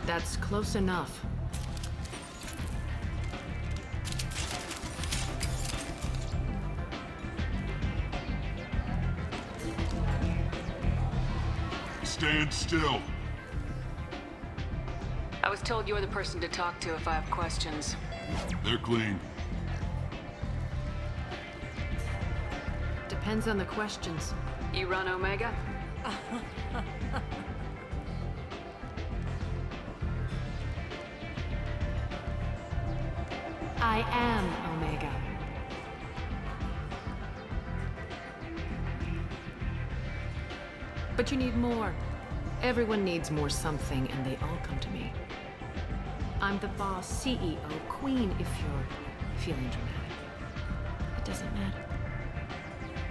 That's close enough. Stand still. I was told you're the person to talk to if I have questions. They're clean. Depends on the questions. You run Omega? I am Omega. But you need more. Everyone needs more something, and they all come to me. I'm the boss, CEO, queen, if you're feeling dramatic. It doesn't matter.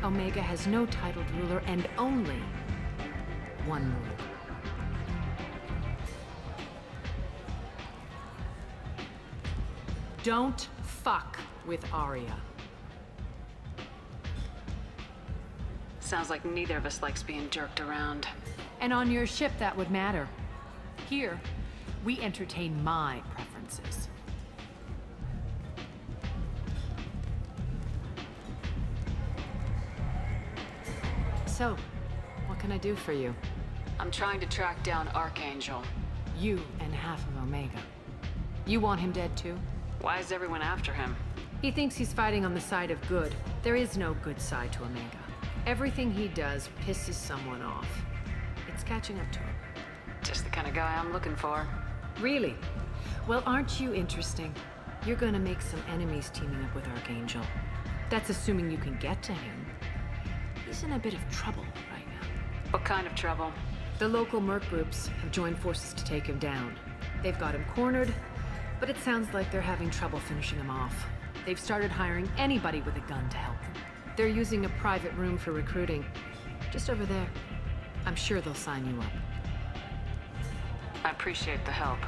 Omega has no titled ruler and only one ruler. Don't fuck with Arya. Sounds like neither of us likes being jerked around. And on your ship, that would matter. Here, we entertain my preferences. So, what can I do for you? I'm trying to track down Archangel. You and half of Omega. You want him dead too? Why is everyone after him? He thinks he's fighting on the side of good. There is no good side to Omega. Everything he does pisses someone off. It's catching up to him. Just the kind of guy I'm looking for. Really? Well, aren't you interesting? You're gonna make some enemies teaming up with Archangel. That's assuming you can get to him. He's in a bit of trouble right now. What kind of trouble? The local merc groups have joined forces to take him down. They've got him cornered, but it sounds like they're having trouble finishing him off. They've started hiring anybody with a gun to help them. They're using a private room for recruiting. Just over there. I'm sure they'll sign you up. I appreciate the help.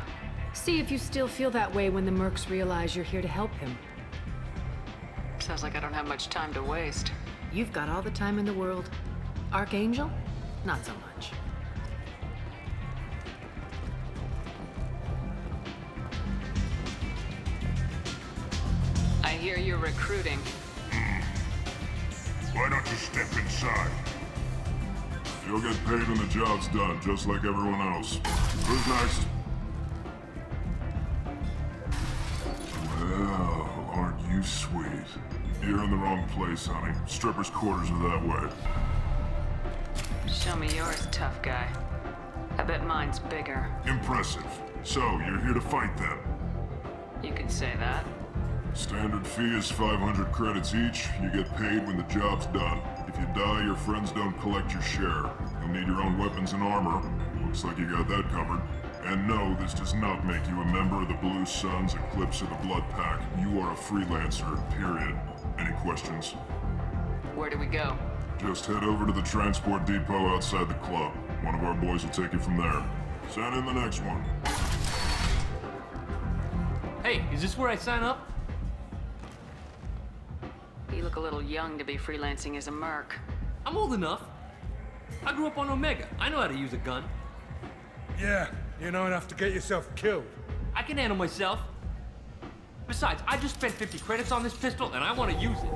See if you still feel that way when the mercs realize you're here to help him. Sounds like I don't have much time to waste. You've got all the time in the world. Archangel? Not so much. I hear you're recruiting. Why don't you step inside? You'll get paid when the job's done, just like everyone else. Who's next? Well, aren't you sweet? You're in the wrong place, honey. Strippers' quarters are that way. Show me yours, tough guy. I bet mine's bigger. Impressive. So, you're here to fight then? You could say that. Standard fee is 500 credits each. You get paid when the job's done. If you die, your friends don't collect your share. You'll need your own weapons and armor. Looks like you got that covered. And no, this does not make you a member of the Blue Suns, Eclipse, or the Blood Pack. You are a freelancer, period. Any questions? Where do we go? Just head over to the transport depot outside the club. One of our boys will take you from there. Send in the next one. Hey, is this where I sign up? You look a little young to be freelancing as a merc. I'm old enough. I grew up on Omega. I know how to use a gun. Yeah, you know enough to get yourself killed. I can handle myself. Besides, I just spent 50 credits on this pistol and I want to use it.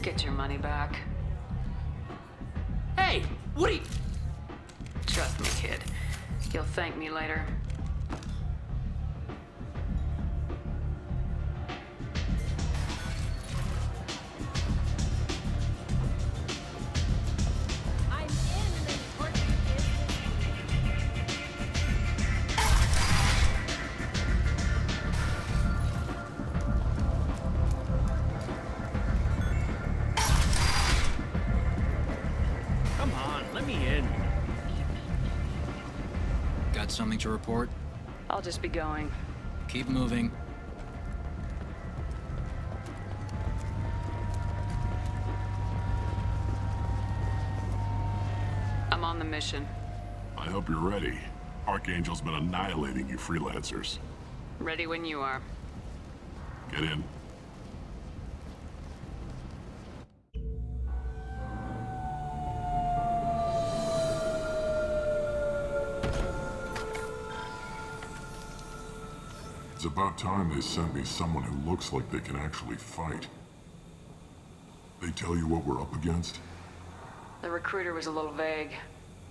Get your money back. Hey, what are you... Trust me, kid. You'll thank me later. Come on, let me in. Got something to report? I'll just be going. Keep moving. I'm on the mission. I hope you're ready. Archangel's been annihilating you freelancers. Ready when you are. Get in. It's about time they sent me someone who looks like they can actually fight. They tell you what we're up against? The recruiter was a little vague.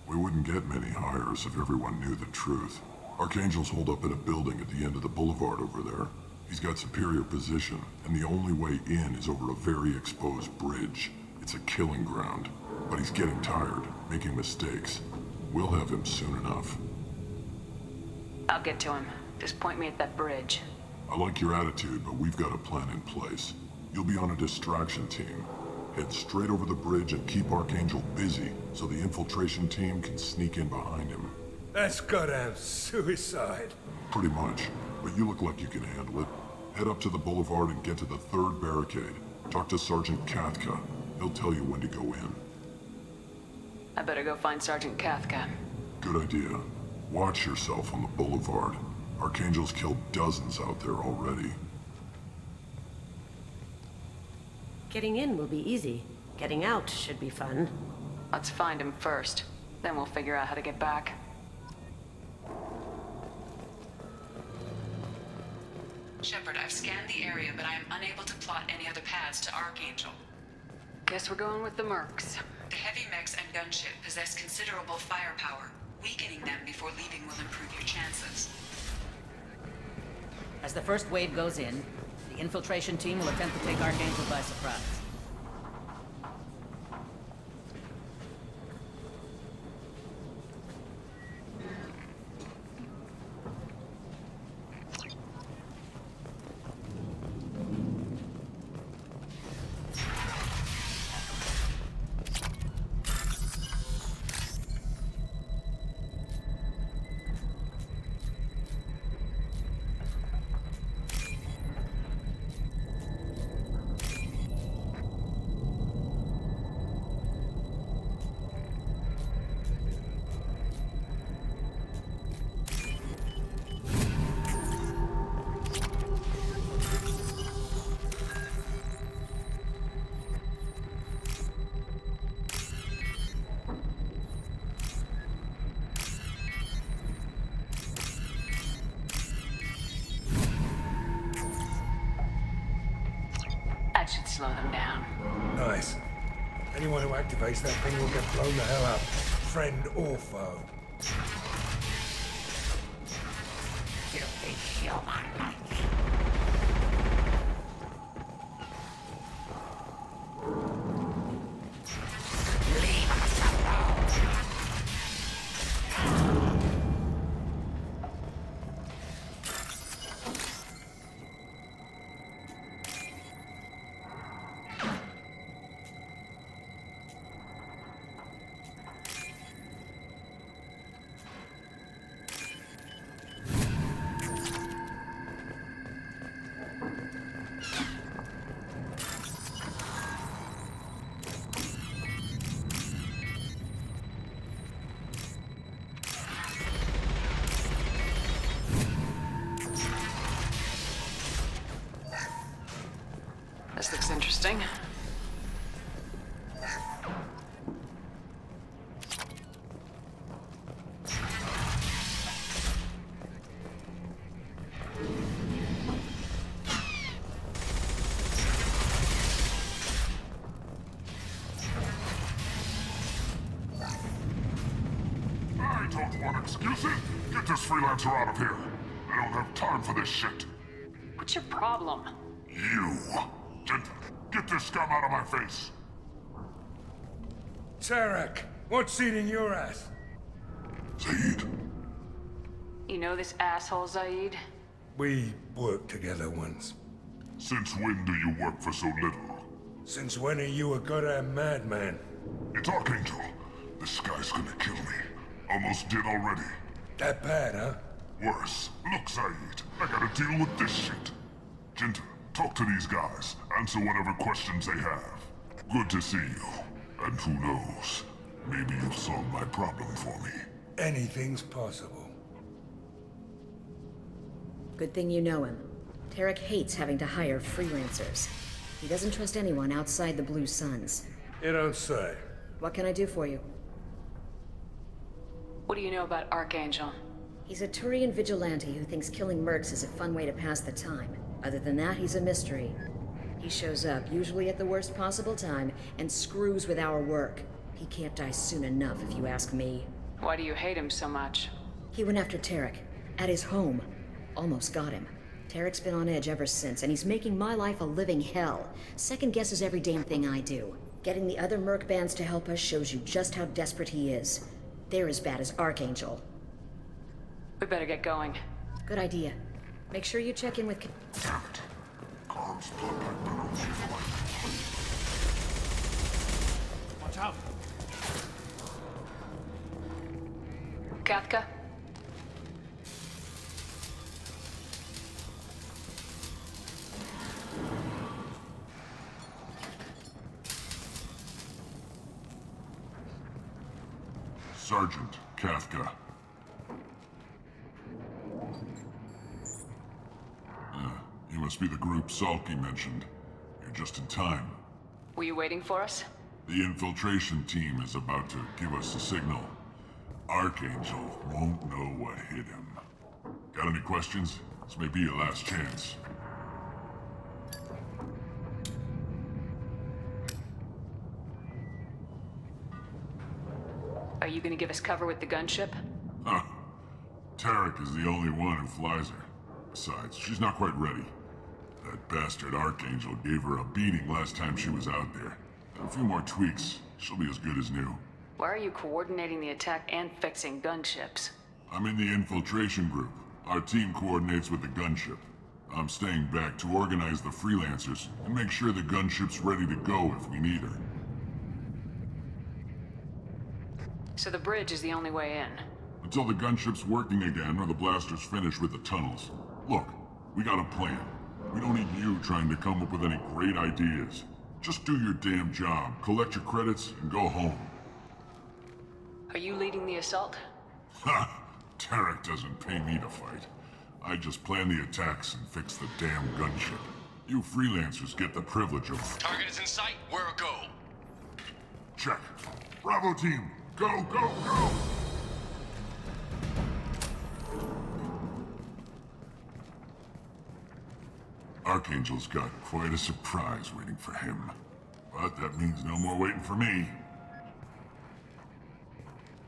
We wouldn't get many hires if everyone knew the truth. Archangel's holed up in a building at the end of the boulevard over there. He's got superior position, and the only way in is over a very exposed bridge. It's a killing ground. But he's getting tired, making mistakes. We'll have him soon enough. I'll get to him. Just point me at that bridge. I like your attitude, but we've got a plan in place. You'll be on a distraction team. Head straight over the bridge and keep Archangel busy, so the infiltration team can sneak in behind him. That's goddamn suicide. Pretty much, but you look like you can handle it. Head up to the boulevard and get to the third barricade. Talk to Sergeant Kathka. He'll tell you when to go in. I better go find Sergeant Kathka. Good idea. Watch yourself on the boulevard. Archangel's killed dozens out there already. Getting in will be easy. Getting out should be fun. Let's find him first. Then we'll figure out how to get back. Shepard, I've scanned the area, but I am unable to plot any other paths to Archangel. Guess we're going with the mercs. The heavy mechs and gunship possess considerable firepower. Weakening them before leaving will improve your chances. As the first wave goes in, the infiltration team will attempt to take Archangel by surprise. That should slow them down. Nice. Anyone who activates that thing will get blown the hell up. Friend or foe. This looks interesting. I don't want excuses. Get this freelancer out of here. I don't have time for this shit. What's your problem? You. Get this scum out of my face. Tarek, what's eating your ass? Zaid. You know this asshole, Zaid? We worked together once. Since when do you work for so little? Since when are you a goddamn madman? It's Archangel. This guy's gonna kill me. Almost did already. That bad, huh? Worse. Look, Zaid, I gotta deal with this shit. Jinta, talk to these guys. Answer whatever questions they have. Good to see you. And who knows, maybe you'll solve my problem for me. Anything's possible. Good thing you know him. Tarek hates having to hire freelancers. He doesn't trust anyone outside the Blue Suns. You don't say. What can I do for you? What do you know about Archangel? He's a Turian vigilante who thinks killing mercs is a fun way to pass the time. Other than that, he's a mystery. He shows up, usually at the worst possible time, and screws with our work. He can't die soon enough, if you ask me. Why do you hate him so much? He went after Tarek, at his home. Almost got him. Tarek's been on edge ever since, and he's making my life a living hell. Second guesses every damn thing I do. Getting the other merc bands to help us shows you just how desperate he is. They're as bad as Archangel. We better get going. Good idea. Make sure you check in with... Damn it. Comms contact better Watch out. Katka? Sergeant Kafka. You must be the group Salky mentioned. You're just in time. Were you waiting for us? The infiltration team is about to give us a signal. Archangel won't know what hit him. Got any questions? This may be your last chance. Are you gonna give us cover with the gunship? Huh. Tarek is the only one who flies her. Besides, she's not quite ready. That bastard Archangel gave her a beating last time she was out there. A few more tweaks, she'll be as good as new. Why are you coordinating the attack and fixing gunships? I'm in the infiltration group. Our team coordinates with the gunship. I'm staying back to organize the freelancers and make sure the gunship's ready to go if we need her. So the bridge is the only way in. Until the gunship's working again or the blasters finish with the tunnels. Look, we got a plan. We don't need you trying to come up with any great ideas. Just do your damn job, collect your credits, and go home. Are you leading the assault? Ha! Tarek doesn't pay me to fight. I just plan the attacks and fix the damn gunship. You freelancers get the privilege of... Target is in sight. Where a go? Check. Bravo team, go, go, go! Archangel's got quite a surprise waiting for him. But that means no more waiting for me.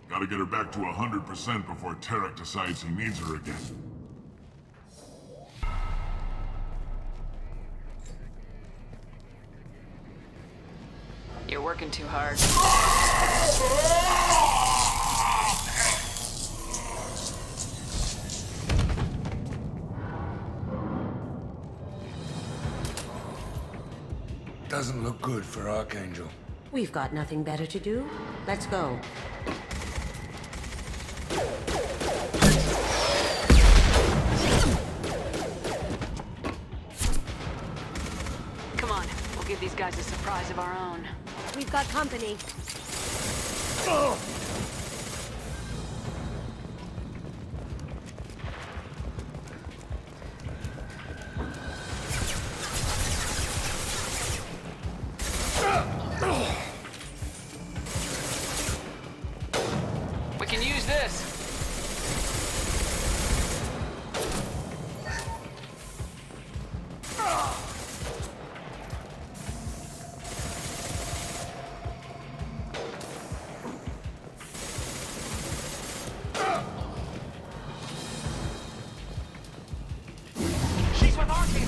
Gotta get her back to 100% before Tarek decides he needs her again. You're working too hard. Doesn't look good for Archangel. We've got nothing better to do. Let's go. Come on, we'll give these guys a surprise of our own. We've got company. We can use this. She's with Archangel.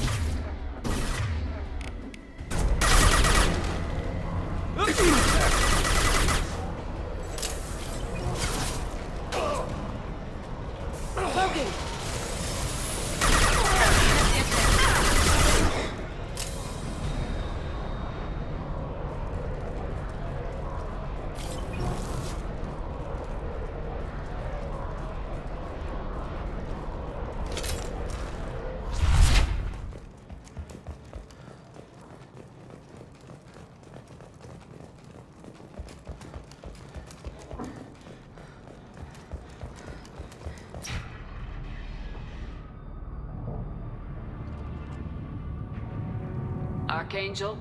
Archangel?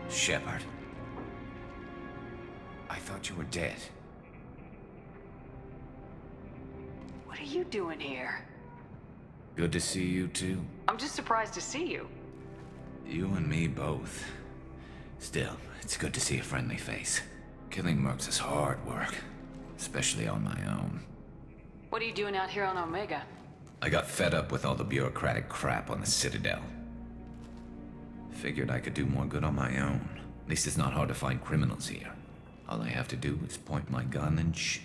Shepard. I thought you were dead. What are you doing here? Good to see you too. I'm just surprised to see you. You and me both. Still, it's good to see a friendly face. Killing mercs is hard work, especially on my own. What are you doing out here on Omega? I got fed up with all the bureaucratic crap on the Citadel. Figured I could do more good on my own. At least it's not hard to find criminals here. All I have to do is point my gun and shoot.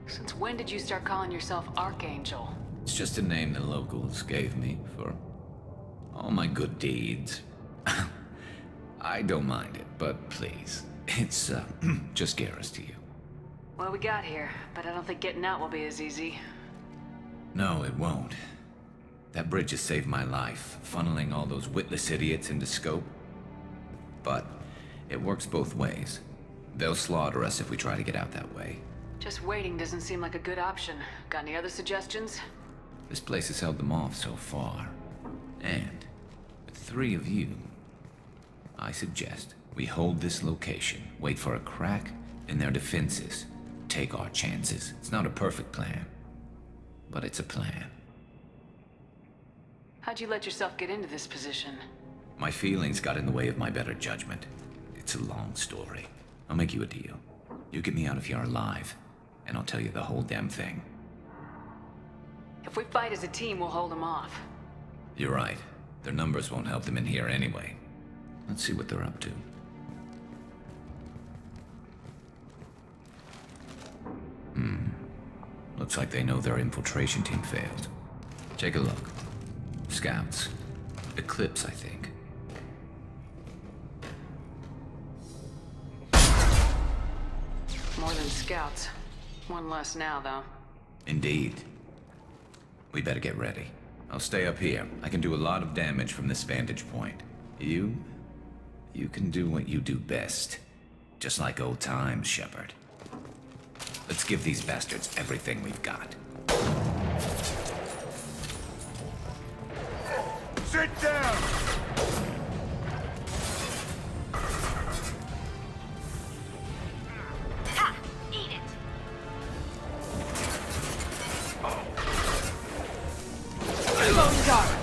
Since when did you start calling yourself Archangel? It's just a name the locals gave me for all my good deeds. I don't mind it, but please, it's just Garrus to you. Well, we got here, but I don't think getting out will be as easy. No, it won't. That bridge has saved my life, funneling all those witless idiots into scope. But it works both ways. They'll slaughter us if we try to get out that way. Just waiting doesn't seem like a good option. Got any other suggestions? This place has held them off so far. And with 3 of you, I suggest we hold this location, wait for a crack in their defenses, take our chances. It's not a perfect plan, but it's a plan. How'd you let yourself get into this position? My feelings got in the way of my better judgment. It's a long story. I'll make you a deal. You get me out of here alive, and I'll tell you the whole damn thing. If we fight as a team, we'll hold them off. You're right. Their numbers won't help them in here anyway. Let's see what they're up to. Looks like they know their infiltration team failed. Take a look. Scouts. Eclipse, I think. More than scouts. One less now, though. Indeed. We better get ready. I'll stay up here. I can do a lot of damage from this vantage point. You can do what you do best. Just like old times, Shepard. Let's give these bastards everything we've got. Sit down! Ha! Eat it! Reloading guard!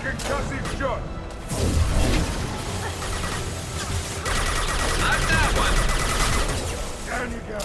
Concussive shot! Not that one! Down you go!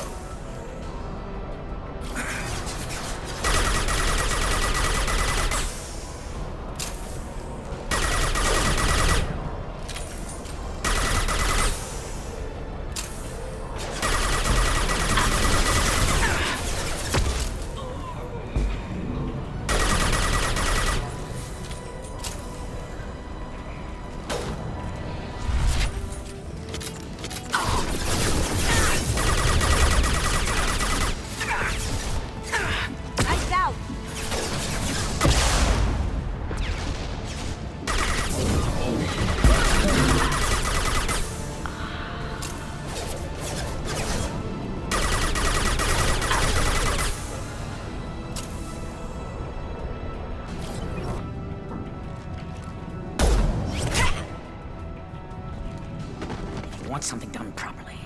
Want something done properly.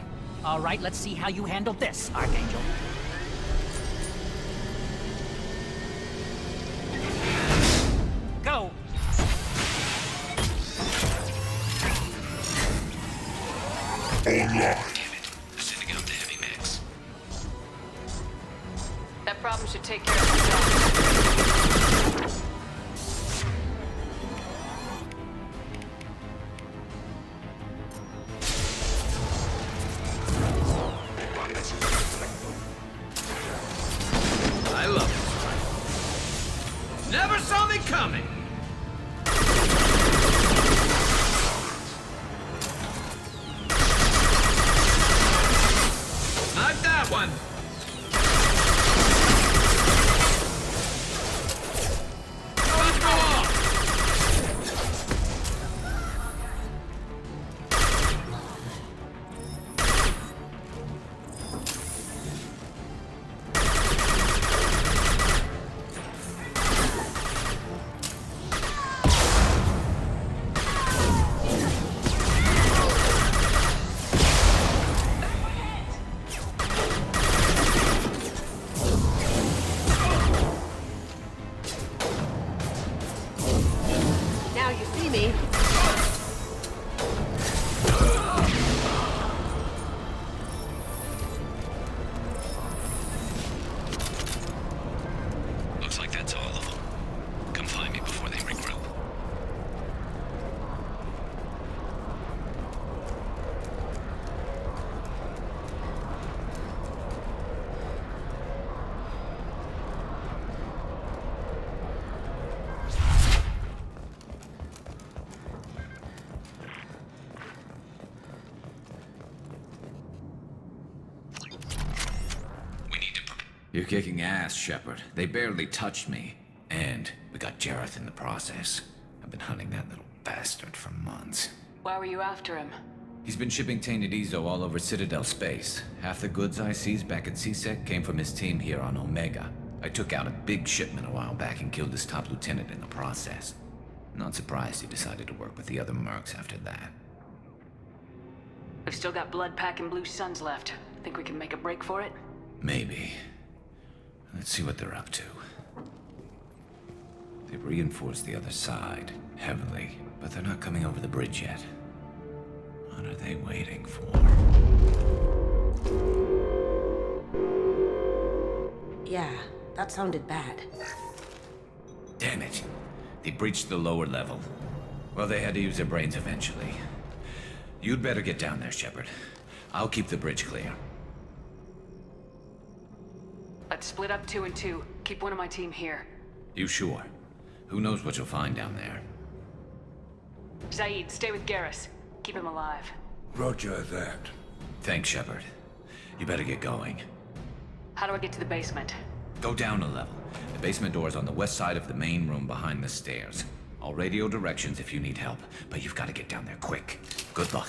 All right, let's see how you handle this, Archangel. Go! Online. Damn it. They're sending out the heavy mix. That problem should take care of itself. I love it. Never saw me coming! You're kicking ass, Shepard. They barely touched me. And we got Jareth in the process. I've been hunting that little bastard for months. Why were you after him? He's been shipping tainted Ezo all over Citadel space. Half the goods I seized back at CSEC came from his team here on Omega. I took out a big shipment a while back and killed his top lieutenant in the process. Not surprised he decided to work with the other mercs after that. We've still got blood pack and blue suns left. Think we can make a break for it? Maybe. Let's see what they're up to. They've reinforced the other side, heavily, but they're not coming over the bridge yet. What are they waiting for? Yeah, that sounded bad. Damn it. They breached the lower level. Well, they had to use their brains eventually. You'd better get down there, Shepard. I'll keep the bridge clear. Let's split up 2 and 2. Keep one of my team here. You sure? Who knows what you'll find down there? Zaid, stay with Garrus. Keep him alive. Roger that. Thanks, Shepard. You better get going. How do I get to the basement? Go down a level. The basement door is on the west side of the main room behind the stairs. I'll radio directions if you need help, but you've got to get down there quick. Good luck.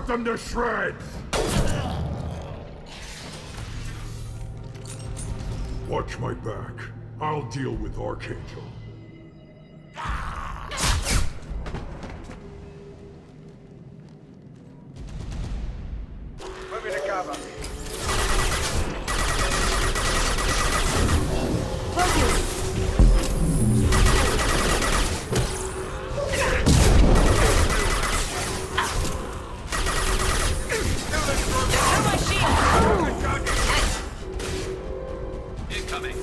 Cut them to shreds! Watch my back. I'll deal with Archangel. Moving to cover. Incoming.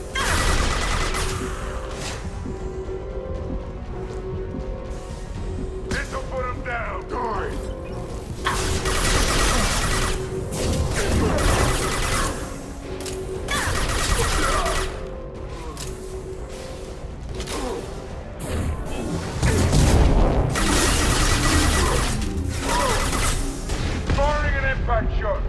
This'll put him down. Die! Firing an impact shot.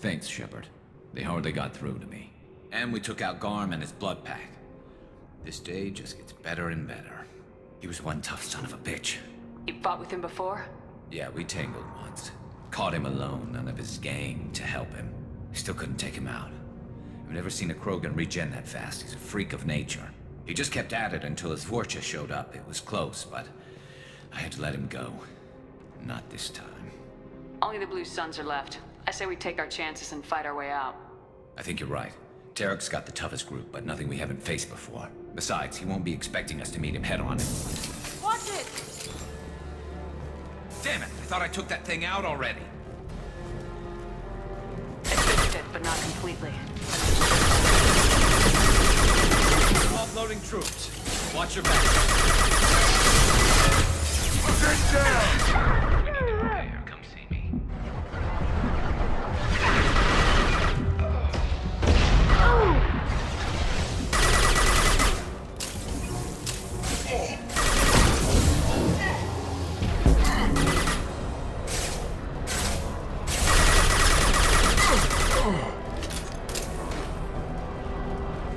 Thanks, Shepard. They hardly got through to me. And we took out Garm and his blood pack. This day just gets better and better. He was one tough son of a bitch. You fought with him before? Yeah, we tangled once. Caught him alone, none of his gang to help him. Still couldn't take him out. I've never seen a Krogan regen that fast. He's a freak of nature. He just kept at it until his Vorcha showed up. It was close, but I had to let him go. Not this time. Only the Blue Suns are left. I say we take our chances and fight our way out. I think you're right. Tarek's got the toughest group, but nothing we haven't faced before. Besides, he won't be expecting us to meet him head-on. Watch it! Damn it! I thought I took that thing out already. I fixed it, but not completely. Offloading troops. Watch your back. Get down! We need to repair. Come see me.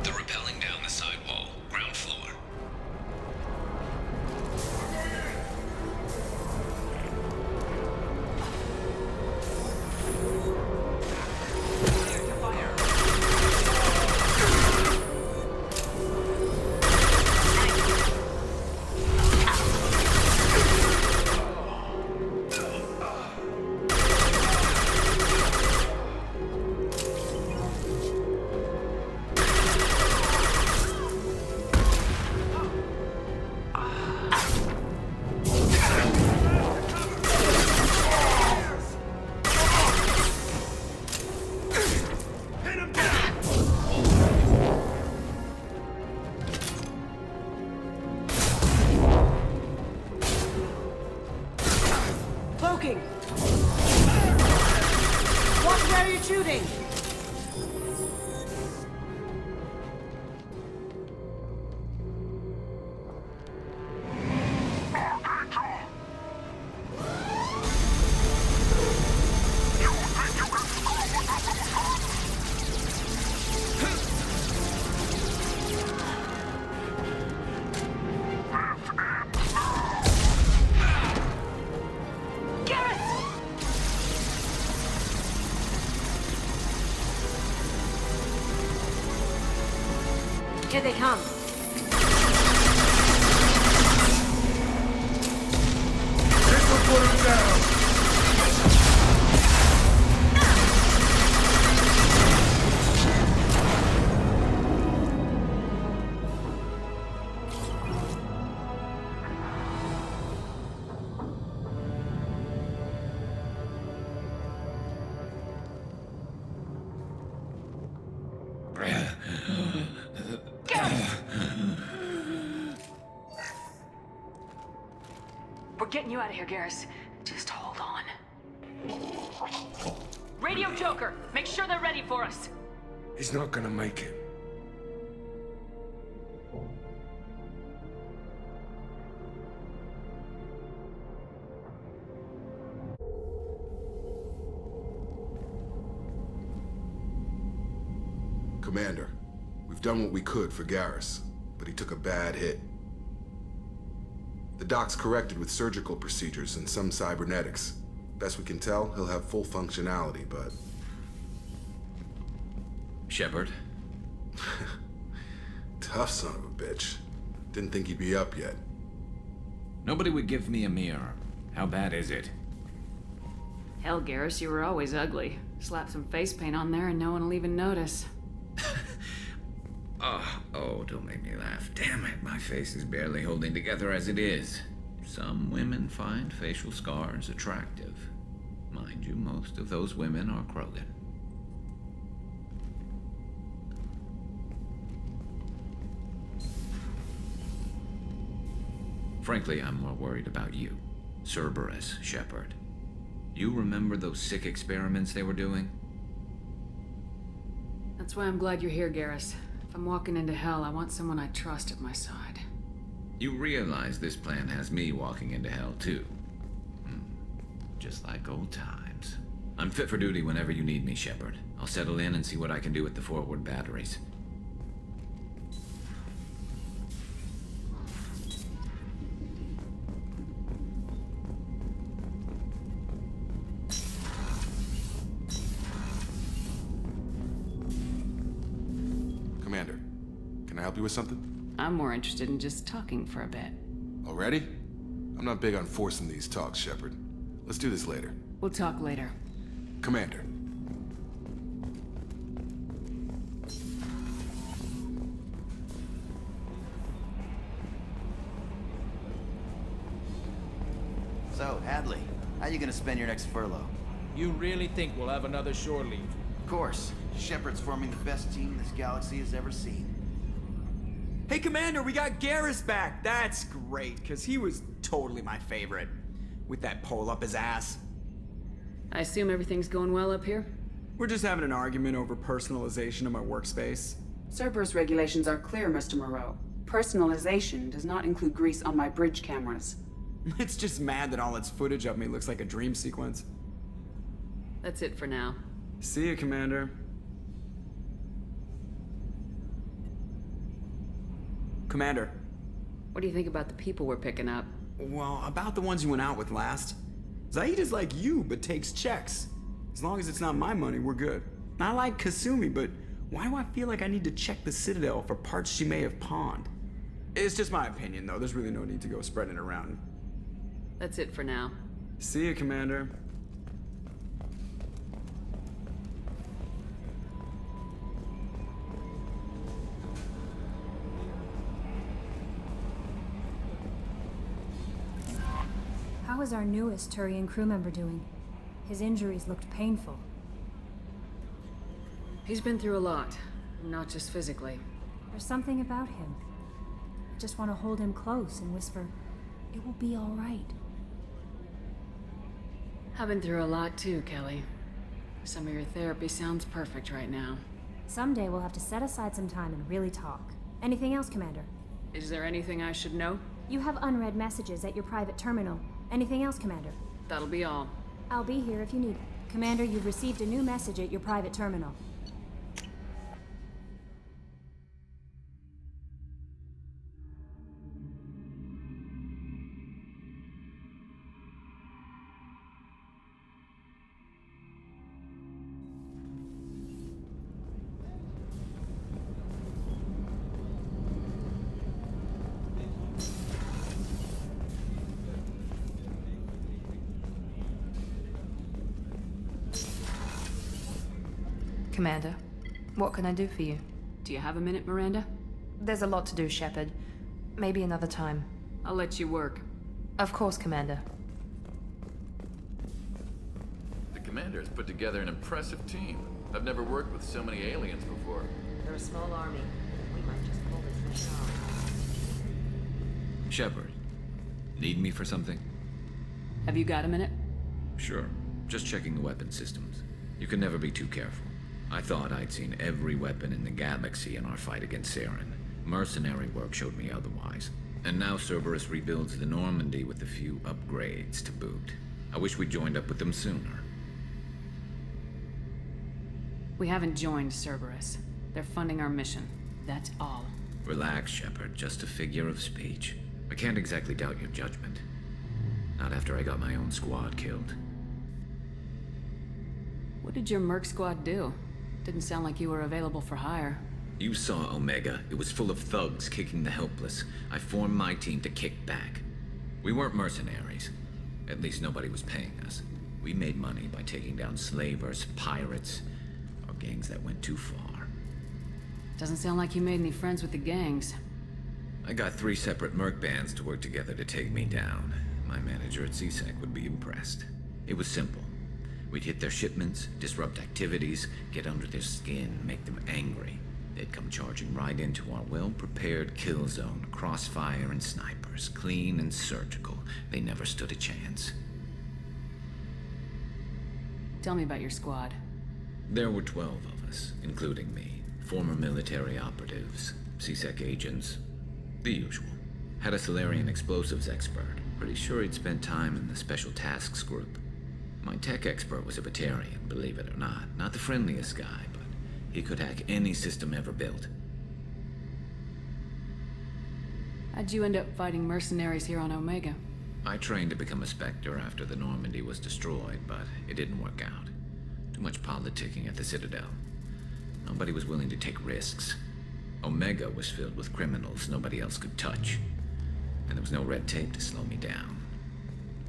They're rappelling down the sidewall, ground floor. Cloaking! Watch where you're shooting! Here they come. This will put him down! getting you out of here, Garrus. Just hold on. Radio Joker, make sure they're ready for us. He's not gonna make it. Commander, we've done what we could for Garrus, but he took a bad hit. The doc's corrected with surgical procedures and some cybernetics. Best we can tell, he'll have full functionality, but... Shepard? Tough son of a bitch. Didn't think he'd be up yet. Nobody would give me a mirror. How bad is it? Hell, Garrus, you were always ugly. Slap some face paint on there and no one will even notice. Oh, don't make me laugh. Damn it, my face is barely holding together as it is. Some women find facial scars attractive. Mind you, most of those women are Krogan. Frankly, I'm more worried about you. Cerberus, Shepard. You remember those sick experiments they were doing? That's why I'm glad you're here, Garrus. If I'm walking into hell, I want someone I trust at my side. You realize this plan has me walking into hell, too. Just like old times. I'm fit for duty whenever you need me, Shepard. I'll settle in and see what I can do with the forward batteries. Commander, can I help you with something? I'm more interested in just talking for a bit. Already? I'm not big on forcing these talks, Shepard. Let's do this later. We'll talk later. Commander. So, Hadley, how you gonna spend your next furlough? You really think we'll have another shore leave? Of course. Shepard's forming the best team this galaxy has ever seen. Hey, Commander, we got Garrus back. That's great, because he was totally my favorite. With that pole up his ass. I assume everything's going well up here? We're just having an argument over personalization of my workspace. Cerberus regulations are clear, Mr. Moreau. Personalization does not include grease on my bridge cameras. It's just mad that all its footage of me looks like a dream sequence. That's it for now. See you, Commander. Commander. What do you think about the people we're picking up? Well, about the ones you went out with last. Zaid is like you, but takes checks. As long as it's not my money, we're good. I like Kasumi, but why do I feel like I need to check the Citadel for parts she may have pawned? It's just my opinion, though. There's really no need to go spreading it around. That's it for now. See you, Commander. How is our newest Turian crew member doing? His injuries looked painful. He's been through a lot, not just physically. There's something about him. I just want to hold him close and whisper, "It will be all right." I've been through a lot too, Kelly. Some of your therapy sounds perfect right now. Someday we'll have to set aside some time and really talk. Anything else, Commander? Is there anything I should know? You have unread messages at your private terminal. Anything else, Commander? That'll be all. I'll be here if you need it. Commander, you've received a new message at your private terminal. Commander, what can I do for you? Do you have a minute, Miranda? There's a lot to do, Shepard. Maybe another time. I'll let you work. Of course, Commander. The Commander has put together an impressive team. I've never worked with so many aliens before. They're a small army. We might just pull this mission off. Shepard, need me for something? Have you got a minute? Sure. Just checking the weapon systems. You can never be too careful. I thought I'd seen every weapon in the galaxy in our fight against Saren. Mercenary work showed me otherwise. And now Cerberus rebuilds the Normandy with a few upgrades to boot. I wish we'd joined up with them sooner. We haven't joined Cerberus. They're funding our mission. That's all. Relax, Shepard. Just a figure of speech. I can't exactly doubt your judgment. Not after I got my own squad killed. What did your merc squad do? Didn't sound like you were available for hire. You saw Omega. It was full of thugs kicking the helpless. I formed my team to kick back. We weren't mercenaries. At least nobody was paying us. We made money by taking down slavers, pirates, or gangs that went too far. Doesn't sound like you made any friends with the gangs. I got 3 separate merc bands to work together to take me down. My manager at CSEC would be impressed. It was simple. We'd hit their shipments, disrupt activities, get under their skin, make them angry. They'd come charging right into our well-prepared kill zone, crossfire and snipers, clean and surgical. They never stood a chance. Tell me about your squad. There were 12 of us, including me. Former military operatives, CSEC agents, the usual. Had a Solarian explosives expert. Pretty sure he'd spent time in the Special Tasks Group. My tech expert was a Batarian, believe it or not. Not the friendliest guy, but he could hack any system ever built. How'd you end up fighting mercenaries here on Omega? I trained to become a Spectre after the Normandy was destroyed, but it didn't work out. Too much politicking at the Citadel. Nobody was willing to take risks. Omega was filled with criminals nobody else could touch. And there was no red tape to slow me down.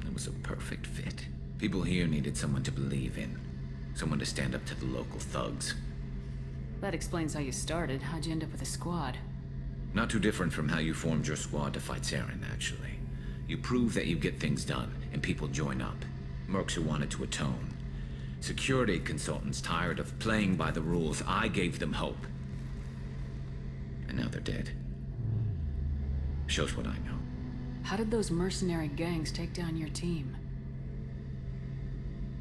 It was a perfect fit. People here needed someone to believe in. Someone to stand up to the local thugs. That explains how you started. How'd you end up with a squad? Not too different from how you formed your squad to fight Saren, actually. You prove that you get things done, and people join up. Mercs who wanted to atone. Security consultants tired of playing by the rules. I gave them hope. And now they're dead. Shows what I know. How did those mercenary gangs take down your team?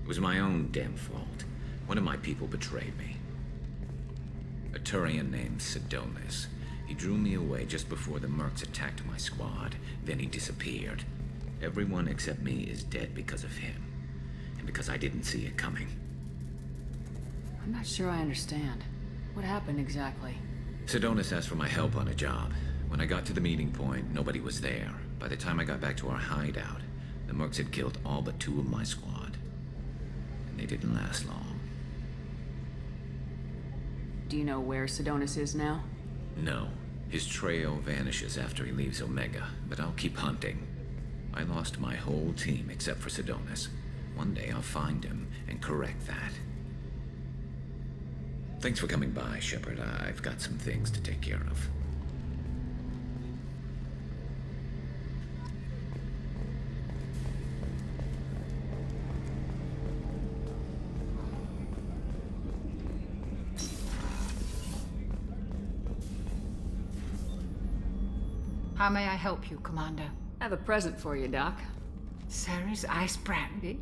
It was my own damn fault. One of my people betrayed me. A Turian named Sidonis. He drew me away just before the mercs attacked my squad. Then he disappeared. Everyone except me is dead because of him. And because I didn't see it coming. I'm not sure I understand. What happened exactly? Sidonis asked for my help on a job. When I got to the meeting point, nobody was there. By the time I got back to our hideout, the mercs had killed all but 2 of my squad. And they didn't last long. Do you know where Sidonis is now? No. His trail vanishes after he leaves Omega, but I'll keep hunting. I lost my whole team except for Sidonis. One day I'll find him and correct that. Thanks for coming by, Shepard. I've got some things to take care of. How may I help you, Commander? I have a present for you, Doc. Ceres ice brandy?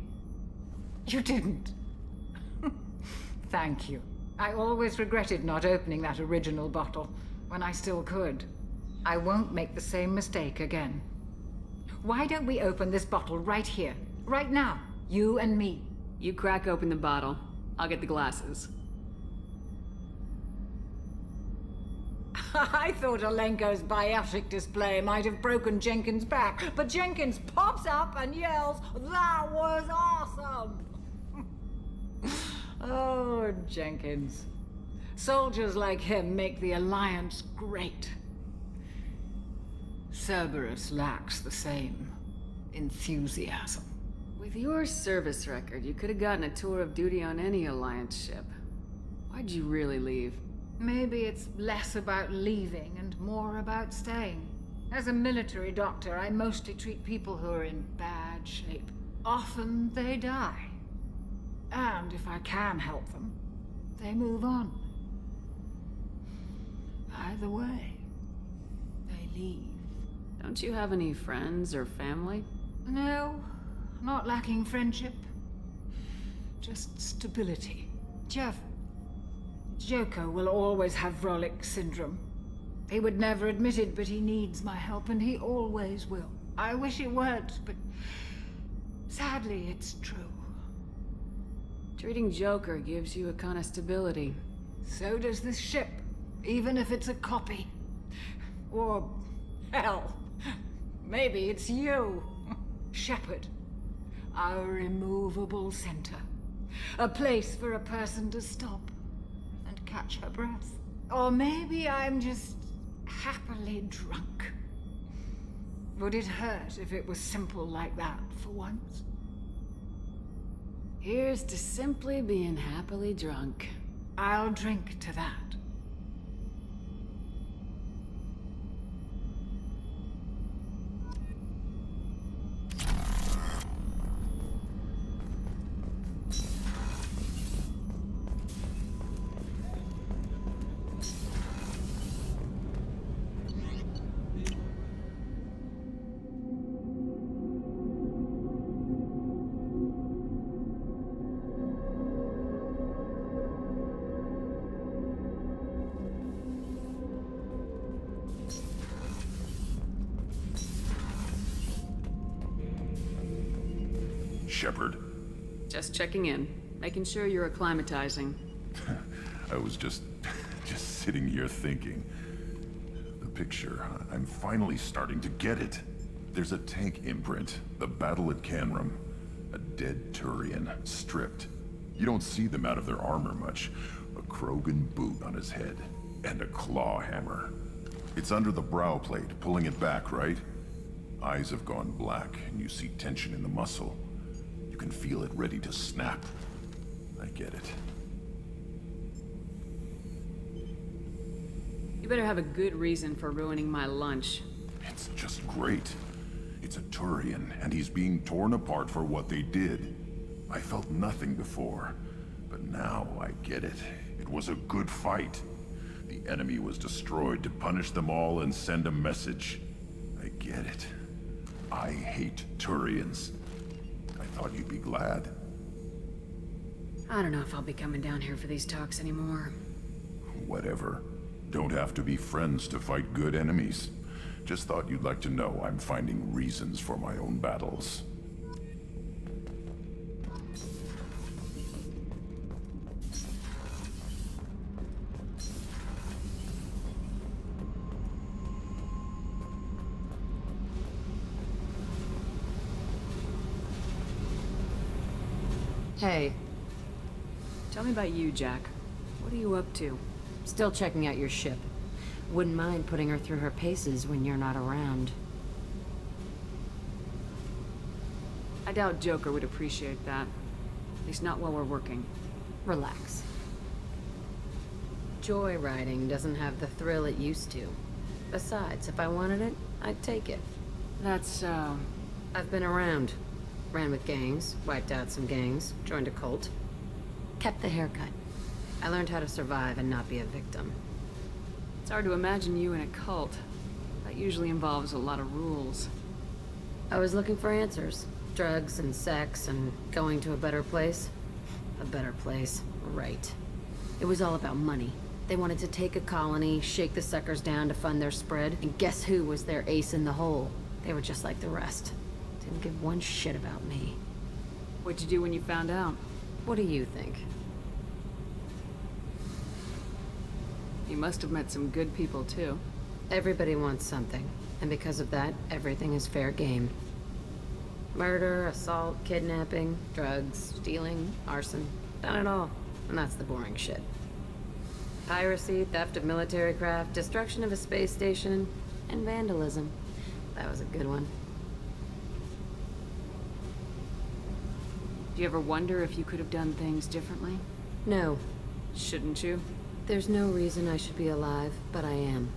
You didn't. Thank you. I always regretted not opening that original bottle when I still could. I won't make the same mistake again. Why don't we open this bottle right here, right now? You and me. You crack open the bottle. I'll get the glasses. I thought Alenko's biotic display might have broken Jenkins' back, but Jenkins pops up and yells, "That was awesome!" Oh, Jenkins. Soldiers like him make the Alliance great. Cerberus lacks the same enthusiasm. With your service record, you could have gotten a tour of duty on any Alliance ship. Why'd you really leave? Maybe it's less about leaving and more about staying. As a military doctor, I mostly treat people who are in bad shape. Often they die. And if I can help them, they move on. Either way, they leave. Don't you have any friends or family? No, not lacking friendship. Just stability. Jeff, Joker will always have Vrolic syndrome. He would never admit it, but he needs my help, and he always will. I wish it weren't, but sadly, it's true. Treating Joker gives you a kind of stability. So does this ship, even if it's a copy. Or, hell, maybe it's you, Shepard. Our immovable center. A place for a person to stop and catch her breath. Or maybe I'm just happily drunk. Would it hurt if it was simple like that for once? Here's to simply being happily drunk. I'll drink to that. Shepard. Just checking in, making sure you're acclimatizing. I was just sitting here thinking. The picture, I'm finally starting to get it. There's a tank imprint, the battle at Canrum. A dead Turian, stripped. You don't see them out of their armor much. A Krogan boot on his head, and a claw hammer. It's under the brow plate, pulling it back, right? Eyes have gone black, and you see tension in the muscle. You can feel it ready to snap. I get it. You better have a good reason for ruining my lunch. It's just great. It's a Turian, and he's being torn apart for what they did. I felt nothing before, but now I get it. It was a good fight. The enemy was destroyed to punish them all and send a message. I get it. I hate Turians. I thought you'd be glad. I don't know if I'll be coming down here for these talks anymore. Whatever. Don't have to be friends to fight good enemies. Just thought you'd like to know I'm finding reasons for my own battles. Hey. Tell me about you, Jack. What are you up to? Still checking out your ship. Wouldn't mind putting her through her paces when you're not around. I doubt Joker would appreciate that. At least not while we're working. Relax. Joyriding doesn't have the thrill it used to. Besides, if I wanted it, I'd take it. That's, I've been around. Ran with gangs, wiped out some gangs, joined a cult. Kept the haircut. I learned how to survive and not be a victim. It's hard to imagine you in a cult. That usually involves a lot of rules. I was looking for answers. Drugs and sex and going to a better place. A better place, right. It was all about money. They wanted to take a colony, shake the suckers down to fund their spread, and guess who was their ace in the hole? They were just like the rest. Didn't give one shit about me. What'd you do when you found out? What do you think? You must have met some good people, too. Everybody wants something, and because of that, everything is fair game. Murder, assault, kidnapping, drugs, stealing, arson. Done it all. And that's the boring shit. Piracy, theft of military craft, destruction of a space station, and vandalism. That was a good one. Do you ever wonder if you could have done things differently? No. Shouldn't you? There's no reason I should be alive, but I am.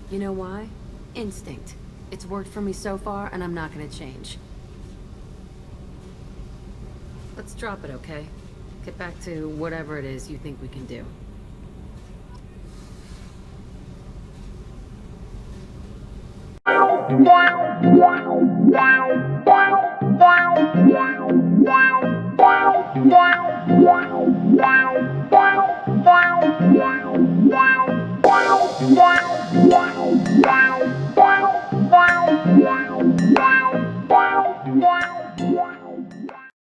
You know why? Instinct. It's worked for me so far, and I'm not gonna change. Let's drop it, okay? Get back to whatever it is you think we can do. Wow.